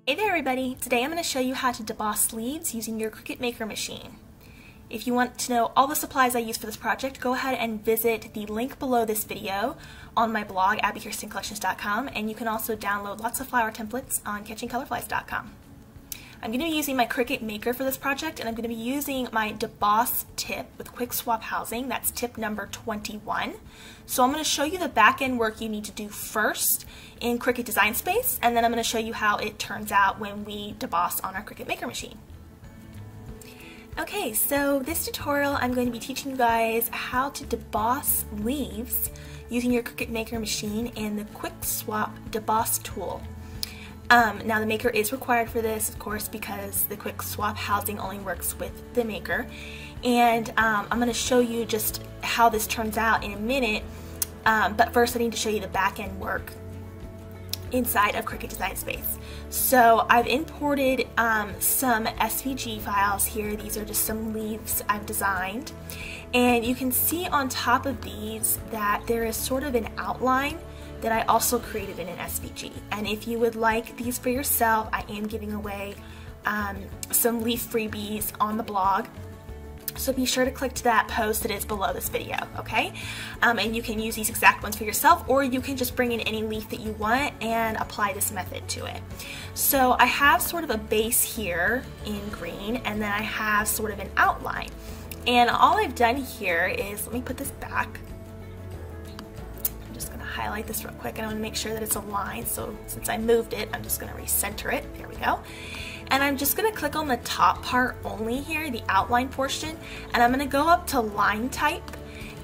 Hey there everybody! Today I'm going to show you how to deboss sleeves using your Cricut Maker machine. If you want to know all the supplies I use for this project, go ahead and visit the link below this video on my blog, abbykirstingcollections.com, and you can also download lots of flower templates on catchingcolorflies.com. I'm going to be using my Cricut Maker for this project, and I'm going to be using my Deboss tip with Quickswap housing. That's tip number 21. So I'm going to show you the back end work you need to do first in Cricut Design Space, and then I'm going to show you how it turns out when we deboss on our Cricut Maker machine. Okay, so this tutorial I'm going to be teaching you guys how to deboss leaves using your Cricut Maker machine and the Quickswap deboss tool. Now the Maker is required for this, of course, because the Quickswap housing only works with the Maker. And I'm going to show you just how this turns out in a minute, but first I need to show you the back end work inside of Cricut Design Space. So I've imported some SVG files here. These are just some leaves I've designed. And you can see on top of these that there is sort of an outline that I also created in an SVG. And if you would like these for yourself, I am giving away some leaf freebies on the blog. So be sure to click to that post that is below this video, okay? And you can use these exact ones for yourself, or you can just bring in any leaf that you want and apply this method to it. So I have sort of a base here in green, and then I have sort of an outline. And all I've done here is, let me put this back. I'm just gonna highlight this real quick, and I wanna make sure that it's aligned. So since I moved it, I'm just gonna recenter it. There we go. And I'm just going to click on the top part only here, the outline portion, and I'm going to go up to line type,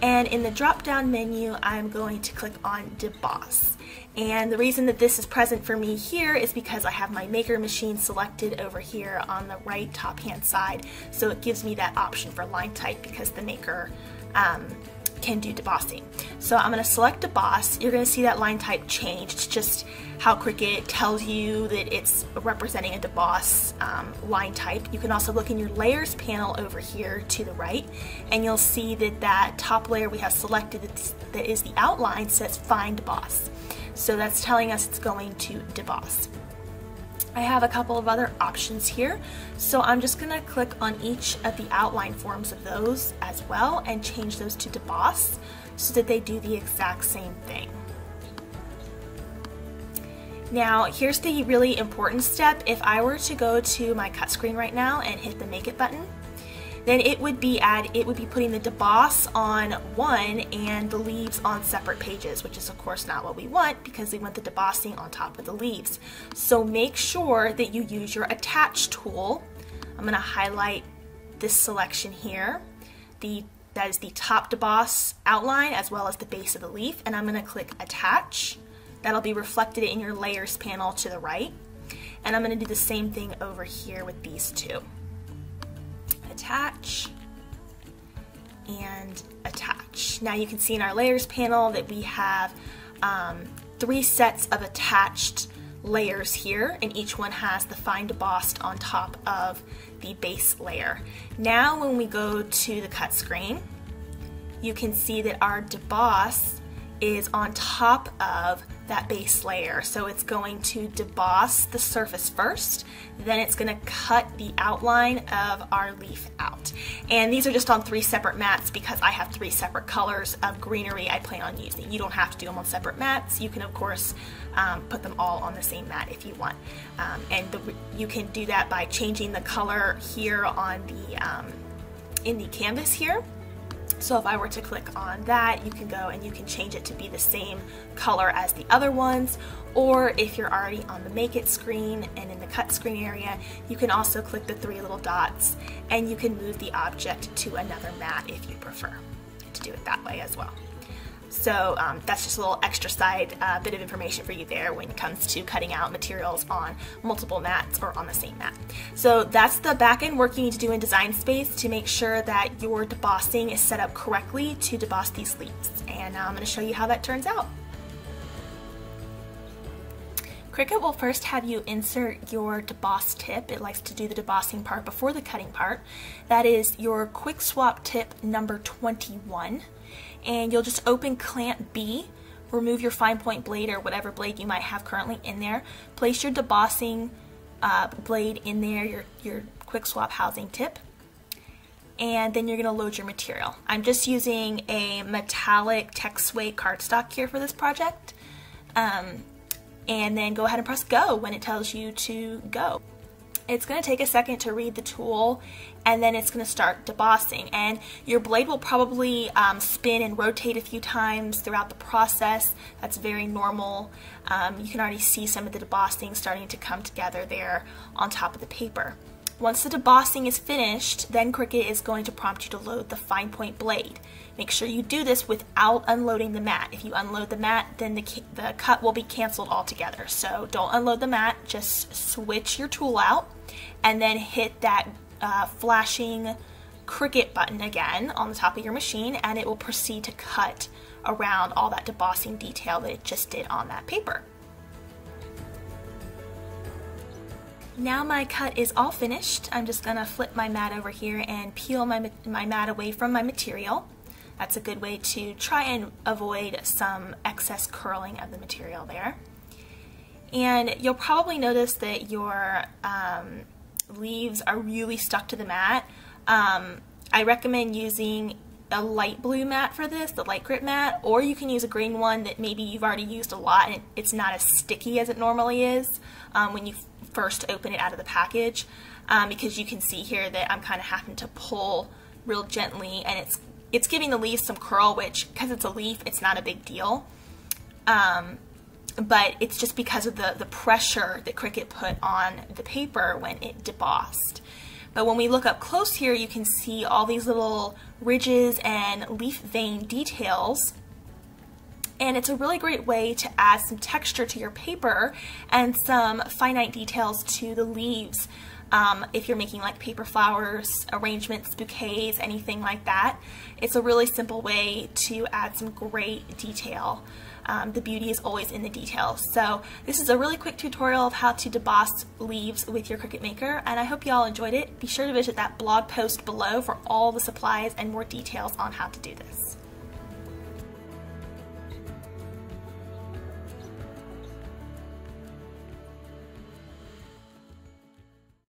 and in the drop down menu I'm going to click on deboss. And the reason that this is present for me here is because I have my Maker machine selected over here on the right top hand side, so it gives me that option for line type because the Maker can do debossing. So I'm going to select deboss. You're going to see that line type change. It's just how Cricut tells you that it's representing a deboss line type. You can also look in your layers panel over here to the right, and you'll see that that top layer we have selected that is the outline says find deboss. So that's telling us it's going to deboss. I have a couple of other options here, so I'm just going to click on each of the outline forms of those as well and change those to deboss so that they do the exact same thing. Now here's the really important step. If I were to go to my cut screen right now and hit the make it button, then it would be putting the deboss on one and the leaves on separate pages, which is of course not what we want because we want the debossing on top of the leaves. So make sure that you use your attach tool. I'm going to highlight this selection here. That is the top deboss outline as well as the base of the leaf, and I'm going to click attach. That'll be reflected in your layers panel to the right. And I'm going to do the same thing over here with these two. Attach and attach. Now you can see in our layers panel that we have 3 sets of attached layers here, and each one has the find debossed on top of the base layer. Now when we go to the cut screen, you can see that our deboss is on top of that base layer. So it's going to deboss the surface first, then it's going to cut the outline of our leaf out. And these are just on 3 separate mats because I have 3 separate colors of greenery I plan on using. You don't have to do them on separate mats. You can of course put them all on the same mat if you want. You can do that by changing the color here on the in the canvas here. So if I were to click on that, you can go and you can change it to be the same color as the other ones, or if you're already on the make it screen and in the cut screen area, you can also click the 3 little dots and you can move the object to another mat if you prefer to do it that way as well. So that's just a little extra side bit of information for you there when it comes to cutting out materials on multiple mats or on the same mat. So that's the back end work you need to do in Design Space to make sure that your debossing is set up correctly to deboss these leaves. And now I'm going to show you how that turns out. Cricut will first have you insert your deboss tip. It likes to do the debossing part before the cutting part. That is your Quickswap tip number 21. And you'll just open clamp B, remove your fine point blade or whatever blade you might have currently in there, place your debossing blade in there, your Quickswap housing tip. And then you're going to load your material. I'm just using a metallic Texway cardstock here for this project. And then go ahead and press go when it tells you to go. It's going to take a second to read the tool, and then it's going to start debossing. And your blade will probably spin and rotate a few times throughout the process. That's very normal. You can already see some of the debossing starting to come together there on top of the paper. Once the debossing is finished, then Cricut is going to prompt you to load the fine point blade. Make sure you do this without unloading the mat. If you unload the mat, then the cut will be canceled altogether. So don't unload the mat, just switch your tool out and then hit that flashing Cricut button again on the top of your machine, and it will proceed to cut around all that debossing detail that it just did on that paper. Now my cut is all finished. I'm just going to flip my mat over here and peel my mat away from my material. That's a good way to try and avoid some excess curling of the material there. And you'll probably notice that your leaves are really stuck to the mat. I recommend using a light blue mat for this, the light grit mat, or you can use a green one that maybe you've already used a lot and it's not as sticky as it normally is when you first open it out of the package, because you can see here that I'm kind of having to pull real gently, and it's giving the leaves some curl, which, because it's a leaf, it's not a big deal. But it's just because of the pressure that Cricut put on the paper when it debossed. But when we look up close here, you can see all these little ridges and leaf vein details. And it's a really great way to add some texture to your paper and some finite details to the leaves. If you're making like paper flowers, arrangements, bouquets, anything like that, it's a really simple way to add some great detail. The beauty is always in the details. So this is a really quick tutorial of how to deboss leaves with your Cricut Maker, and I hope you all enjoyed it. Be sure to visit that blog post below for all the supplies and more details on how to do this.